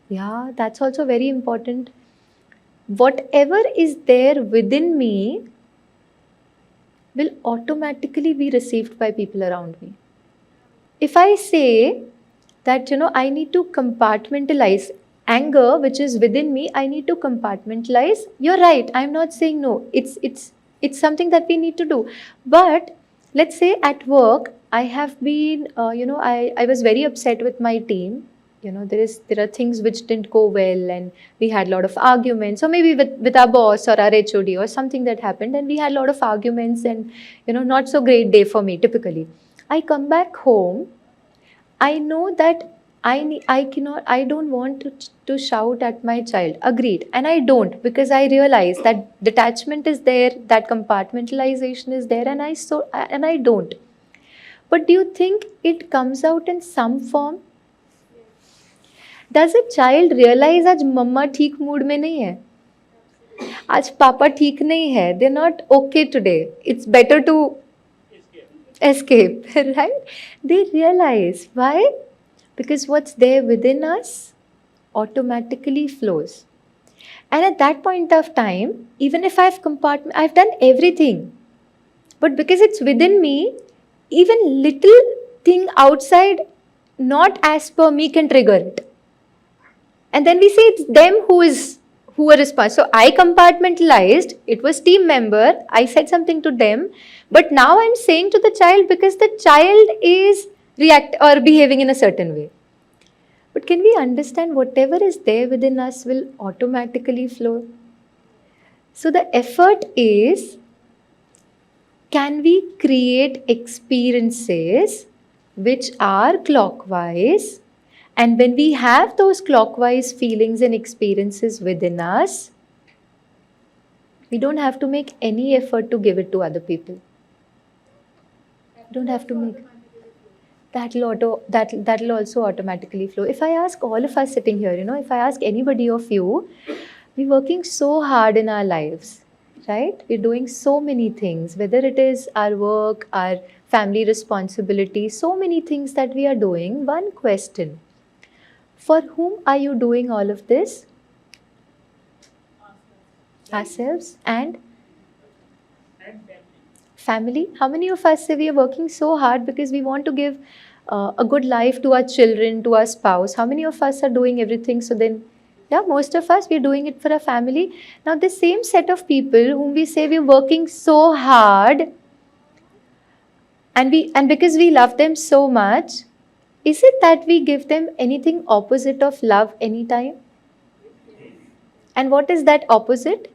Yeah, that's also very important. Whatever is there within me will automatically be received by people around me. If I say that, I need to compartmentalize anger, which is within me, I need to compartmentalize. You're right. I'm not saying no. It's something that we need to do. But let's say at work, I have been, I was very upset with my team. There are things which didn't go well, and we had a lot of arguments, or maybe with our boss or our HOD or something that happened, and we had a lot of arguments, and not so great day for me typically. I come back home. I know that I cannot, I don't want to shout at my child. Agreed. And I don't, because I realize that detachment is there, that compartmentalization is there, and I don't. But do you think it comes out in some form? Does a child realize आज मम्मा ठीक mood में नहीं है, आज पापा ठीक नहीं है, they're not okay today, it's better to escape, right? They realize. Why? Because what's there within us automatically flows. And at that point of time, even if I've done everything, but because it's within me, even little thing outside not as per me can trigger it. And then we say it's them who are responsible. So I compartmentalized, it was team member, I said something to them, but now I'm saying to the child because the child is react or behaving in a certain way. But can we understand whatever is there within us will automatically flow? So the effort is, can we create experiences which are clockwise? And when we have those clockwise feelings and experiences within us, we don't have to make any effort to give it to other people. Don't have to make. That'll also automatically flow. If I ask all of us sitting here, if I ask anybody of you, we're working so hard in our lives, right? We're doing so many things, whether it is our work, our family responsibility, so many things that we are doing. One question: for whom are you doing all of this? Ourselves and family. How many of us say we are working so hard because we want to give a good life to our children, to our spouse? How many of us are doing everything? So then, yeah, most of us, we're doing it for our family. Now, the same set of people whom we say we're working so hard, and because we love them so much, is it that we give them anything opposite of love anytime? And what is that opposite?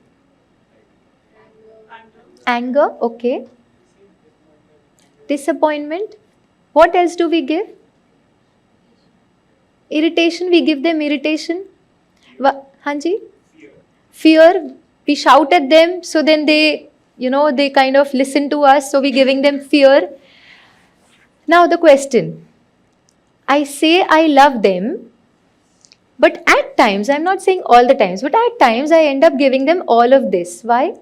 Anger, okay. Disappointment. What else do we give? Irritation, we give them irritation. Hanji? Fear. We shout at them, so then they kind of listen to us, so we're giving them fear. Now the question. I say I love them, but at times, I'm not saying all the times, but at times I end up giving them all of this. Why?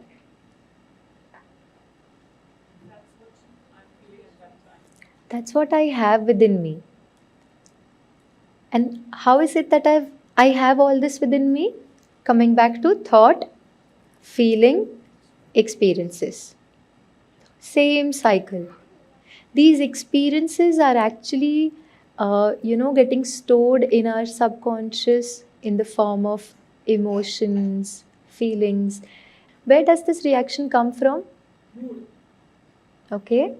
That's what I have within me. And how is it that I have all this within me? Coming back to thought, feeling, experiences. Same cycle. These experiences are actually, getting stored in our subconscious in the form of emotions, feelings. Where does this reaction come from? Okay.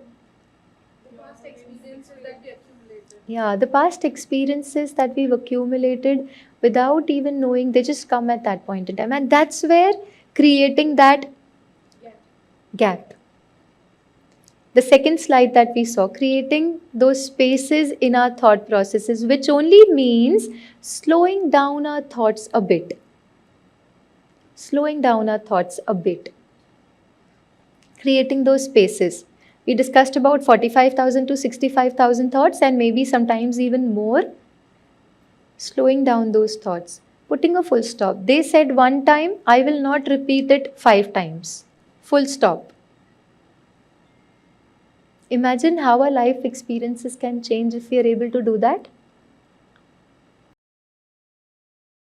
Yeah, the past experiences that we've accumulated without even knowing, they just come at that point in time. And that's where creating that gap. The second slide that we saw, creating those spaces in our thought processes, which only means slowing down our thoughts a bit. Slowing down our thoughts a bit. Creating those spaces. We discussed about 45,000 to 65,000 thoughts, and maybe sometimes even more. Slowing down those thoughts. Putting a full stop. They said one time, I will not repeat it 5 times. Full stop. Imagine how our life experiences can change if we are able to do that.